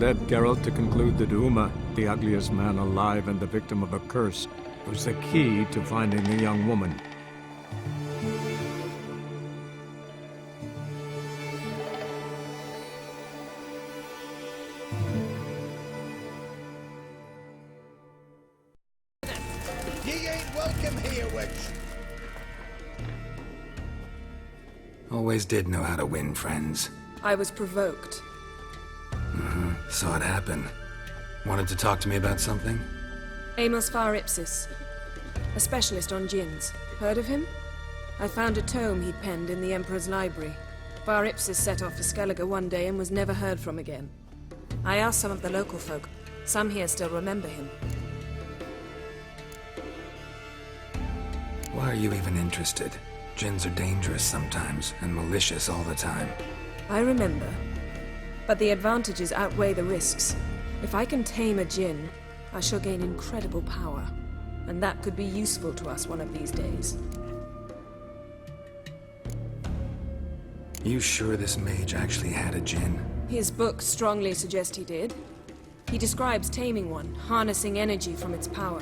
dead Geralt to conclude that Uma, the ugliest man alive and the victim of a curse, was the key to finding the young woman. Ye ain't welcome here, witch! Always did know how to win friends. I was provoked. Saw it happen. Wanted to talk to me about something? Amos Far Ipsis, a specialist on djinns. Heard of him? I found a tome he'd penned in the Emperor's library. Far Ipsis set off for Skellige one day and was never heard from again. I asked some of the local folk. Some here still remember him. Why are you even interested? Djinns are dangerous sometimes, and malicious all the time. I remember. But the advantages outweigh the risks. If I can tame a djinn, I shall gain incredible power. And that could be useful to us one of these days. You sure this mage actually had a djinn? His books strongly suggest he did. He describes taming one, harnessing energy from its power.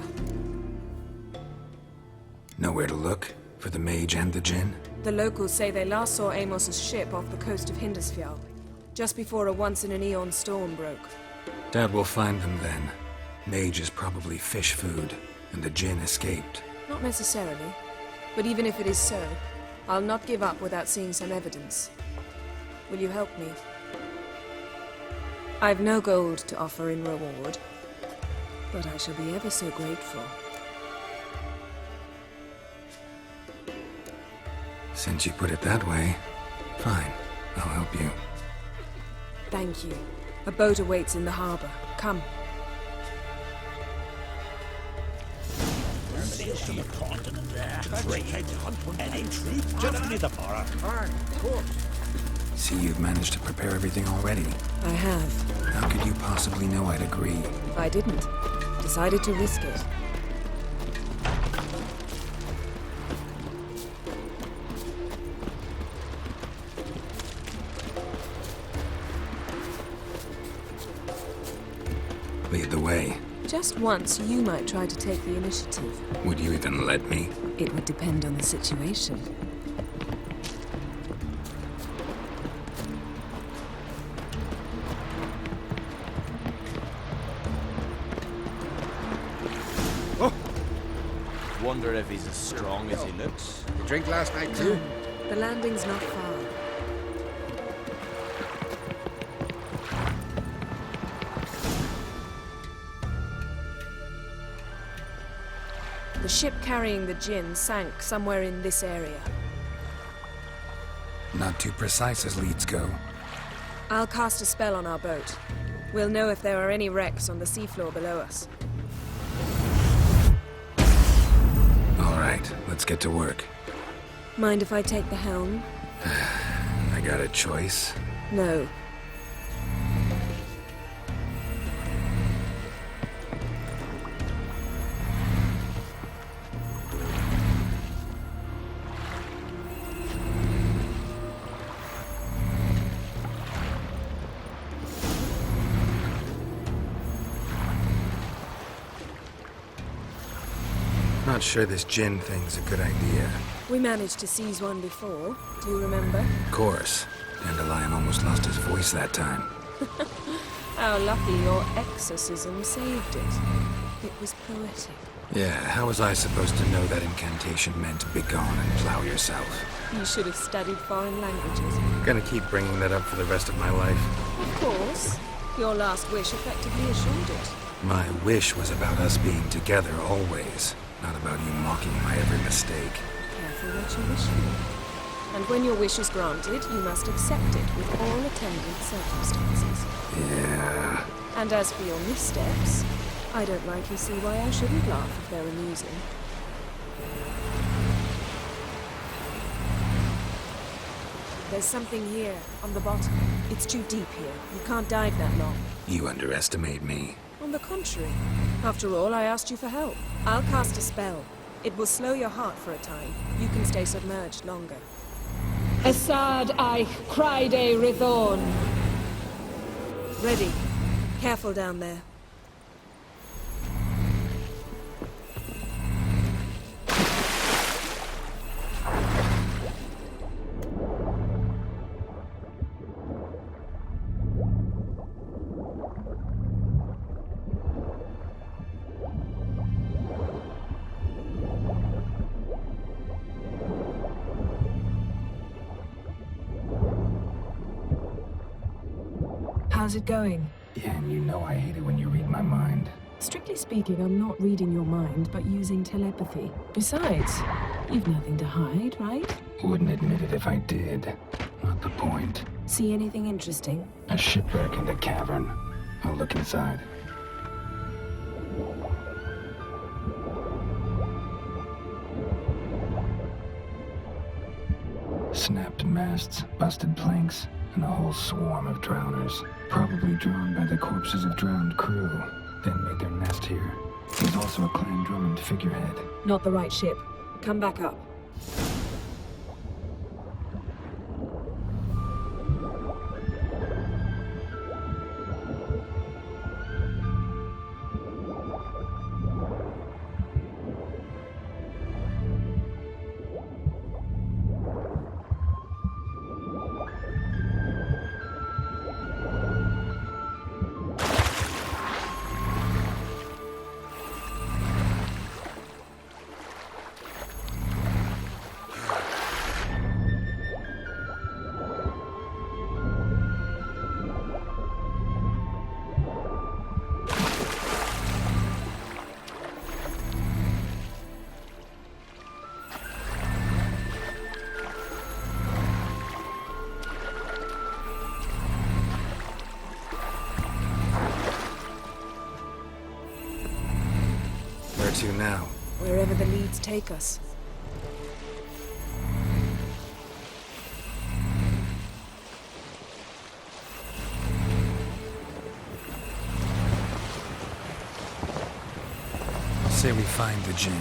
Nowhere to look? For the mage and the djinn? The locals say they last saw Amos's ship off the coast of Hindisfjall, just before a once-in-an-eon storm broke. Dad will find them then. Mage is probably fish food, and the djinn escaped. Not necessarily. But even if it is so, I'll not give up without seeing some evidence. Will you help me? I've no gold to offer in reward, but I shall be ever so grateful. Since you put it that way, fine. I'll help you. Thank you. A boat awaits in the harbor. Come. See, you've managed to prepare everything already. I have. How could you possibly know I'd agree? I didn't. Decided to risk it. Lead the way. Just once, you might try to take the initiative. Would you even let me? It would depend on the situation. Wonder if he's as strong as he looks. You drink last night too? The landing's not far. The ship carrying the djinn sank somewhere in this area. Not too precise as leads go. I'll cast a spell on our boat. We'll know if there are any wrecks on the seafloor below us. All right, let's get to work. Mind if I take the helm? I got a choice. No. Not sure this djinn thing's a good idea. We managed to seize one before. Do you remember? Of course. Dandelion almost lost his voice that time. How lucky your exorcism saved it. It was poetic. Yeah, how was I supposed to know that incantation meant begone and plow yourself? You should have studied foreign languages. Gonna keep bringing that up for the rest of my life. Of course. Your last wish effectively assured it. My wish was about us being together always, not about you mocking my every mistake. Careful what you wish for. And when your wish is granted, you must accept it with all attendant circumstances. Yeah. And as for your missteps, I don't rightly see why I shouldn't laugh if they're amusing. There's something here, on the bottom. It's too deep here. You can't dive that long. You underestimate me. On the contrary. After all, I asked you for help. I'll cast a spell. It will slow your heart for a time. You can stay submerged longer. Assad Eich Criede Rithorn. Ready. Careful down there. How's it going? Yeah, and you know I hate it when you read my mind. Strictly speaking, I'm not reading your mind, but using telepathy. Besides, you've nothing to hide, right? Wouldn't admit it if I did. Not the point. See anything interesting? A shipwreck and a cavern. I'll look inside. Snapped masts, busted planks, and a whole swarm of drowners. Probably drawn by the corpses of drowned crew, then made their nest here. There's also a Clan Drummond figurehead. Not the right ship. Come back up. Where to now? Wherever the leads take us. Say we find the Jinn.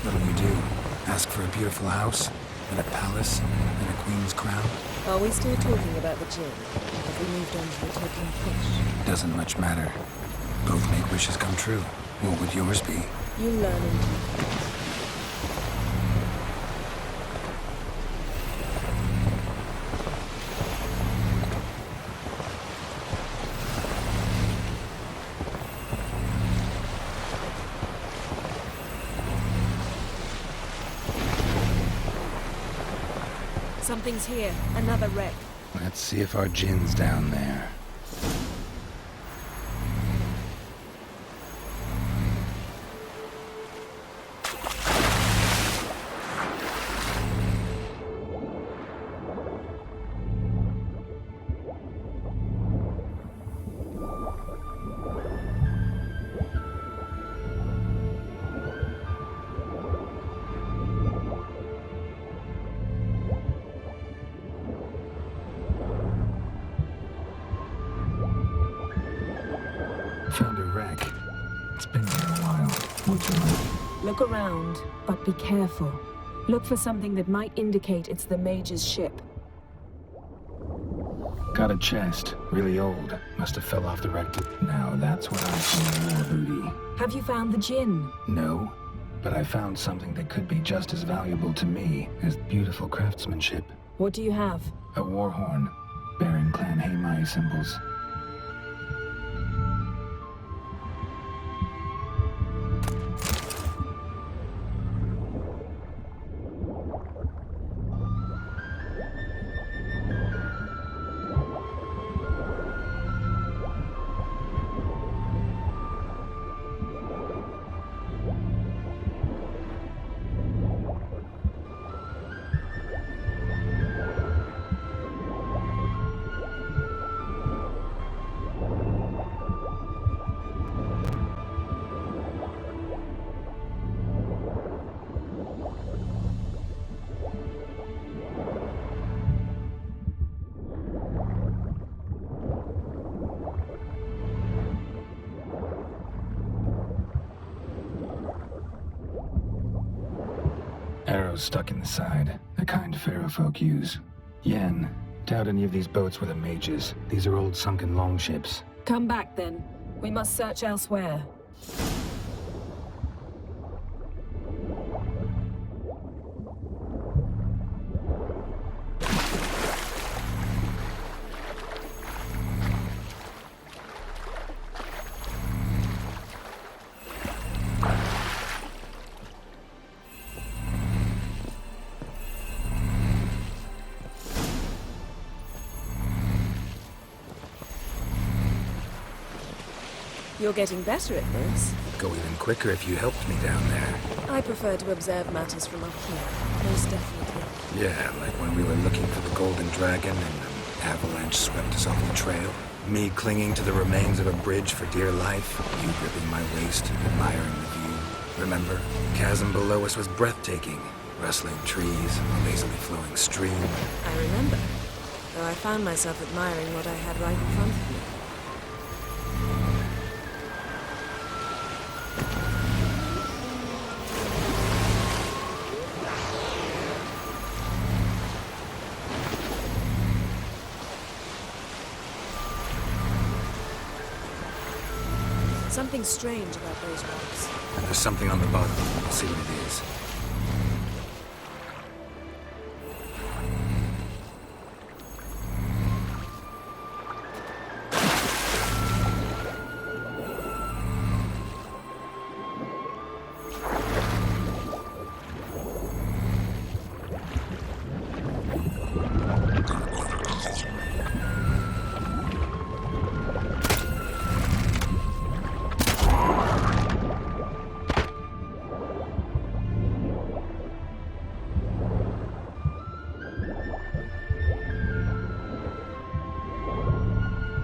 What'll you do? Ask for a beautiful house? And a palace? And a queen's crown? Are we still talking about the Jinn? Have we moved on to the talking fish? Doesn't much matter. Both make wishes come true. What would yours be? You learn in time. Something's here. Another wreck. Let's see if our Jinn's down there. Found a wreck. It's been there a while. What's it like? Look around, but be careful. Look for something that might indicate it's the mage's ship. Got a chest. Really old. Must have fell off the wreck. Now that's what I call war booty. Have you found the Jinn? No, but I found something that could be just as valuable to me as beautiful craftsmanship. What do you have? A war horn, bearing Clan Emhyr symbols. Arrows stuck in the side, the kind pharaoh folk use. Yen, doubt any of these boats were the mages. These are old sunken longships. Come back then. We must search elsewhere. You're getting better at this. Go even quicker if you helped me down there. I prefer to observe matters from up here, most definitely. Yeah, like when we were looking for the Golden Dragon and an avalanche swept us off the trail. Me clinging to the remains of a bridge for dear life. You gripping my waist, admiring the view. Remember? Chasm below us was breathtaking. Rustling trees, a lazily flowing stream. I remember, though I found myself admiring what I had right in front of me. Something strange about those rocks. And there's something on the bottom. We'll see what it is.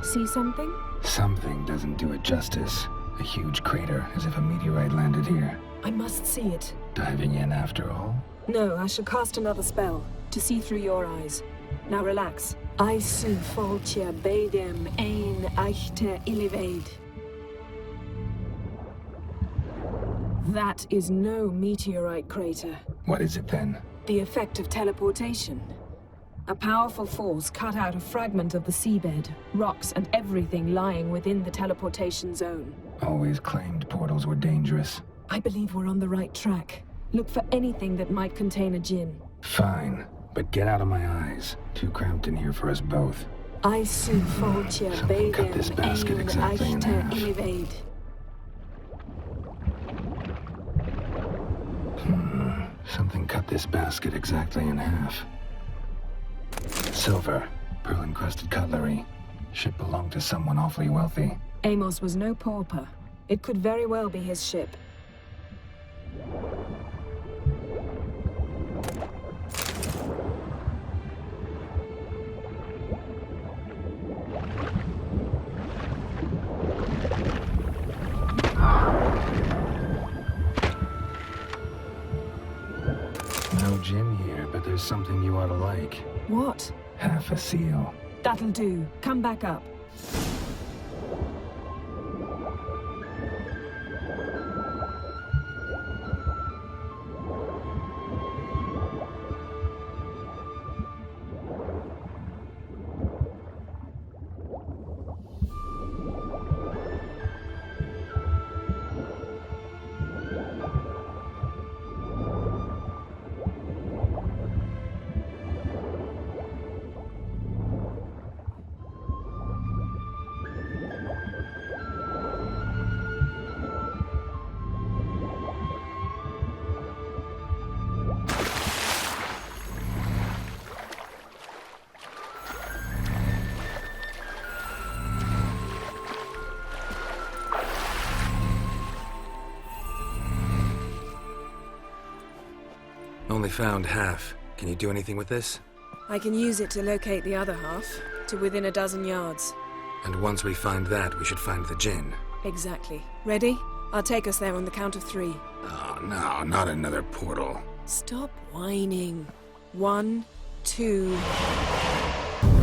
See something? Something doesn't do it justice. A huge crater, as if a meteorite landed here. I must see it. Diving in after all? No, I shall cast another spell, to see through your eyes. Now relax. I su foltja bedem ein eichte ilivaid. That is no meteorite crater. What is it then? The effect of teleportation. A powerful force cut out a fragment of the seabed, rocks and everything lying within the teleportation zone. Always claimed portals were dangerous. I believe we're on the right track. Look for anything that might contain a djinn. Fine, but get out of my eyes. Too cramped in here for us both. I su foltja Something cut this bedem basket ein exactly in eichte half. ilivaid. Something cut this basket exactly in half. Silver, pearl-encrusted cutlery. Ship belonged to someone awfully wealthy. Amos was no pauper. It could very well be his ship. No gin here, but there's something you ought to like. What? Half a seal. That'll do. Come back up. Only found half. Can you do anything with this? I can use it to locate the other half, to within a dozen yards. And once we find that, we should find the gin. Exactly. Ready? I'll take us there on the count of 3. Oh, no, not another portal. Stop whining. 1, 2,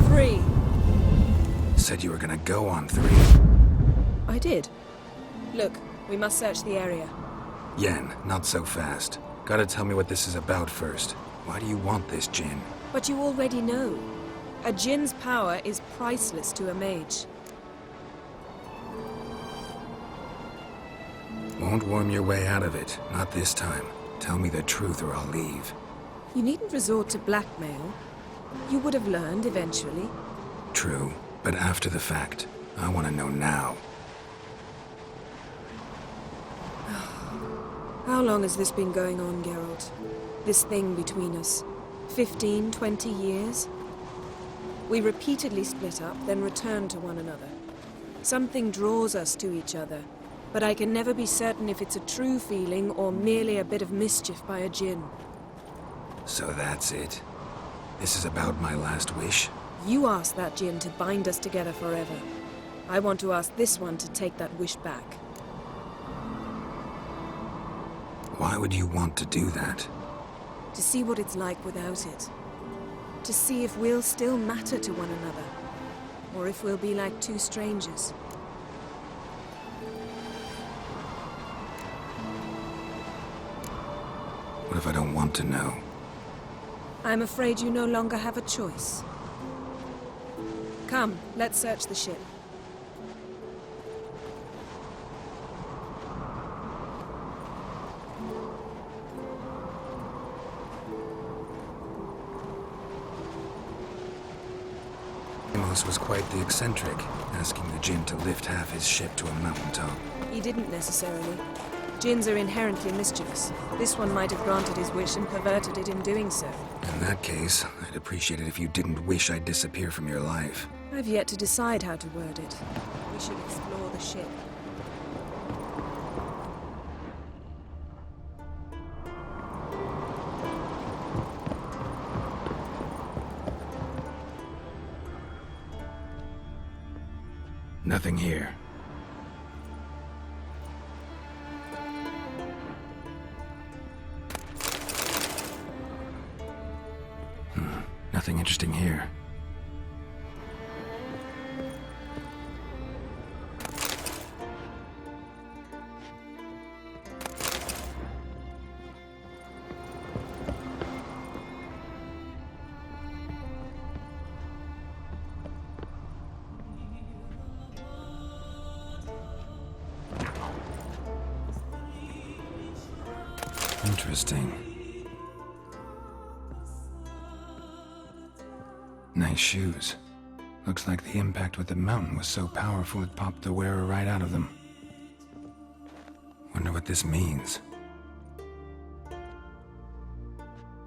3. Said you were gonna go on 3. I did. Look, we must search the area. Yen, not so fast. Gotta tell me what this is about first. Why do you want this gin? But you already know. A djinn's power is priceless to a mage. Don't worm your way out of it. Not this time. Tell me the truth or I'll leave. You needn't resort to blackmail. You would have learned eventually. True, but after the fact. I want to know now. How long has this been going on, Geralt? This thing between us? 15, 20 years? We repeatedly split up, then returned to one another. Something draws us to each other, but I can never be certain if it's a true feeling or merely a bit of mischief by a djinn. So that's it. This is about my last wish? You asked that djinn to bind us together forever. I want to ask this one to take that wish back. Why would you want to do that? To see what it's like without it. To see if we'll still matter to one another. Or if we'll be like two strangers. What if I don't want to know? I'm afraid you no longer have a choice. Come, let's search the ship. Amos was quite the eccentric, asking the djinn to lift half his ship to a mountaintop. He didn't necessarily. Djinns are inherently mischievous. This one might have granted his wish and perverted it in doing so. In that case, I'd appreciate it if you didn't wish I'd disappear from your life. I've yet to decide how to word it. We should explore the ship. Nothing here. Nothing interesting here. Interesting. Nice shoes. Looks like the impact with the mountain was so powerful it popped the wearer right out of them. Wonder what this means.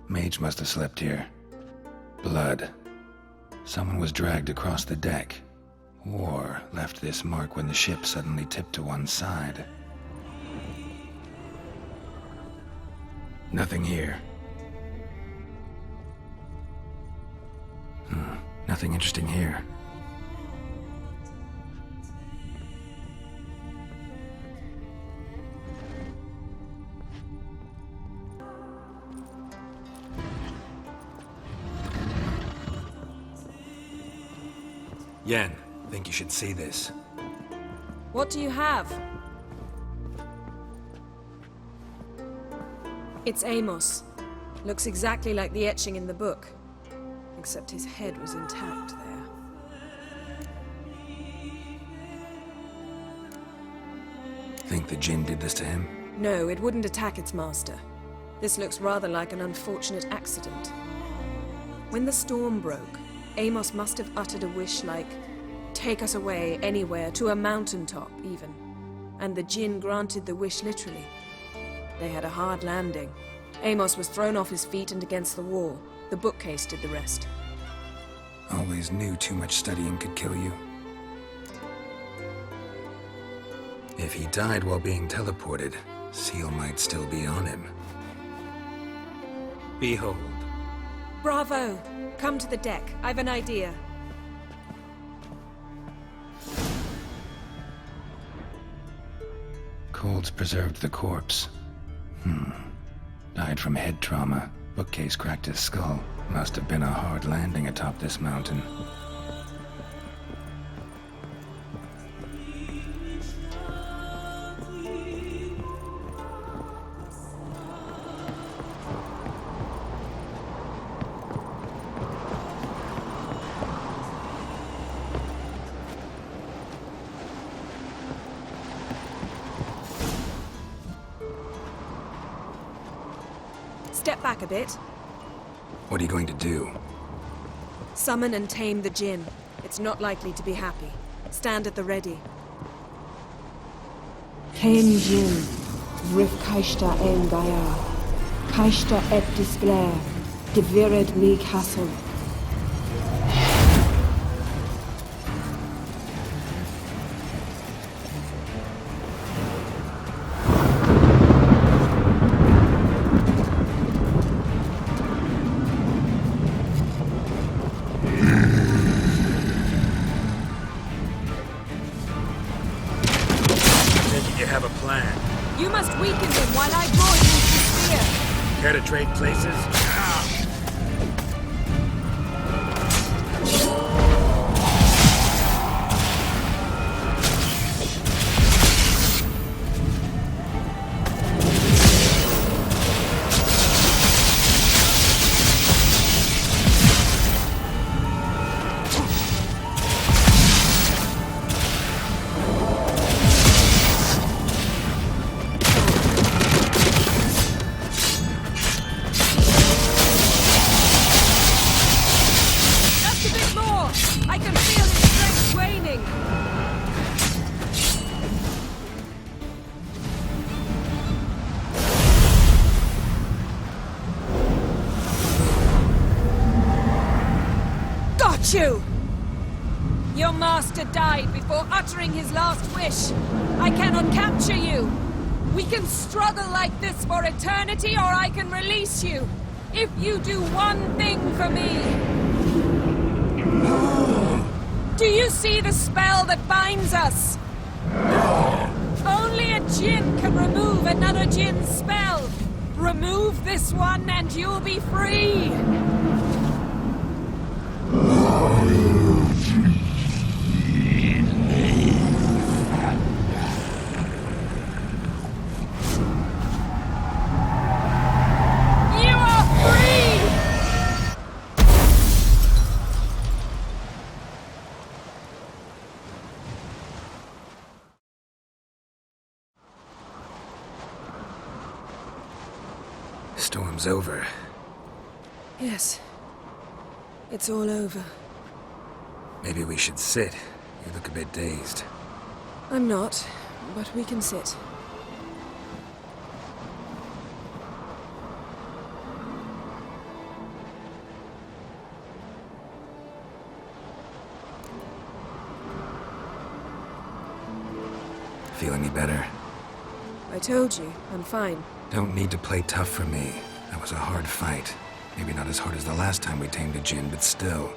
Mage must have slept here. Blood. Someone was dragged across the deck. Or left this mark when the ship suddenly tipped to one side. Nothing here. Nothing interesting here. Yen, think you should see this. What do you have? It's Amos. Looks exactly like the etching in the book. Except his head was intact there. Think the djinn did this to him? No, it wouldn't attack its master. This looks rather like an unfortunate accident. When the storm broke, Amos must have uttered a wish like, "Take us away, anywhere, to a mountaintop, even." And the djinn granted the wish literally. They had a hard landing. Amos was thrown off his feet and against the wall. The bookcase did the rest. Always knew too much studying could kill you. If he died while being teleported, Seal might still be on him. Behold. Bravo! Come to the deck. I've an idea. Colds preserved the corpse. Died from head trauma. Bookcase cracked his skull. Must have been a hard landing atop this mountain. Step back a bit. What are you going to do? Summon and tame the djinn. It's not likely to be happy. Stand at the ready. Tame djinn. Rif kaishta en gaya. Kaishta et disglair. Devired me castle. You have a plan. You must weaken him while I draw you to spear. Care to trade places? You! Your master died before uttering his last wish. I cannot capture you. We can struggle like this for eternity, or I can release you. If you do one thing for me. Do you see the spell that binds us? Only a djinn can remove another djinn's spell. Remove this one and you'll be free. Storm's over. Yes. It's all over. Maybe we should sit. You look a bit dazed. I'm not, but we can sit. Feel any better? I told you, I'm fine. Don't need to play tough for me. That was a hard fight. Maybe not as hard as the last time we tamed a djinn, but still.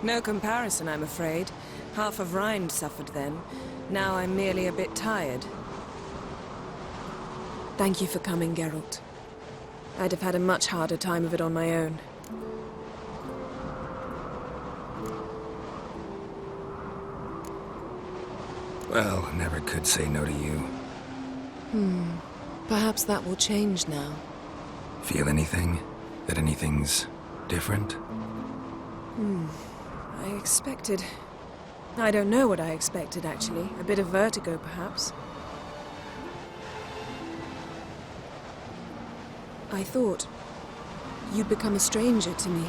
No comparison, I'm afraid. Half of Rhind suffered then. Now I'm merely a bit tired. Thank you for coming, Geralt. I'd have had a much harder time of it on my own. Well, never could say no to you. Perhaps that will change now. Feel anything? That anything's different? I expected... I don't know what I expected, actually. A bit of vertigo, perhaps. I thought you'd become a stranger to me.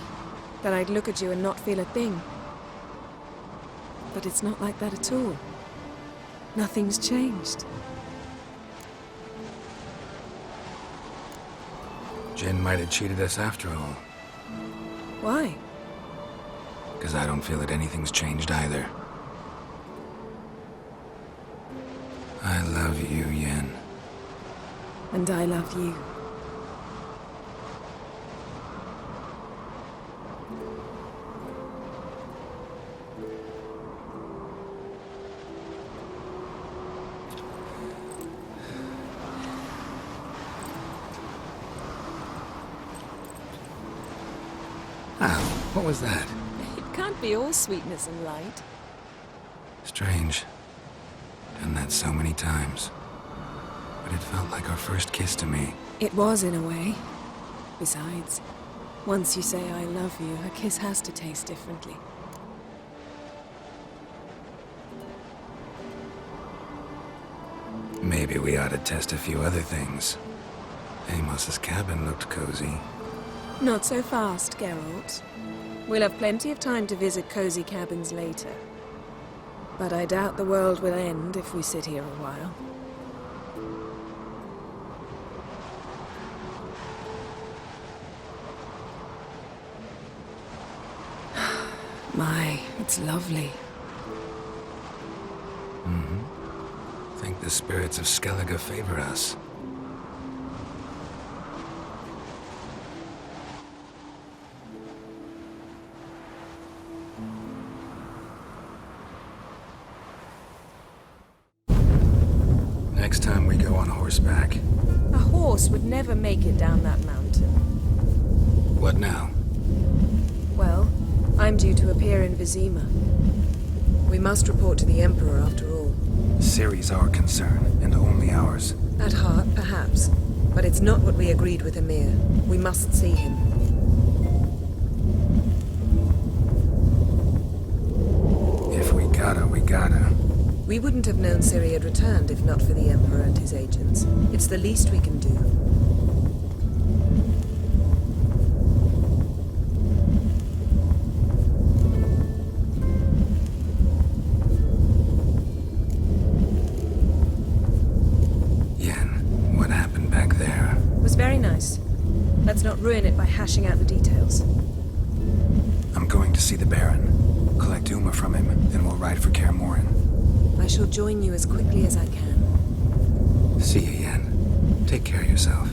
That I'd look at you and not feel a thing. But it's not like that at all. Nothing's changed. Jinn might have cheated us after all. Why? Because I don't feel that anything's changed either. I love you, Yen. And I love you. What was that? It can't be all sweetness and light. Strange. Done that so many times. But it felt like our first kiss to me. It was, in a way. Besides, once you say I love you, a kiss has to taste differently. Maybe we ought to test a few other things. Amos's cabin looked cozy. Not so fast, Geralt. We'll have plenty of time to visit cozy cabins later. But I doubt the world will end if we sit here a while. My, it's lovely. Think the spirits of Skellige favor us. Next time we go on horseback. A horse would never make it down that mountain. What now? Well, I'm due to appear in Vizima. We must report to the Emperor after all. Ciri's our concern, and only ours. At heart, perhaps. But it's not what we agreed with Emhyr. We must see him. If we gotta, we gotta. We wouldn't have known Ciri had returned if not for the Emperor and his agents. It's the least we can do. Yen, what happened back there? It was very nice. Let's not ruin it by hashing out the details. I'm going to see the Baron. Collect Uma from him, then we'll ride for Kaer Morhen. I shall join you as quickly as I can. See you, Yen. Take care of yourself.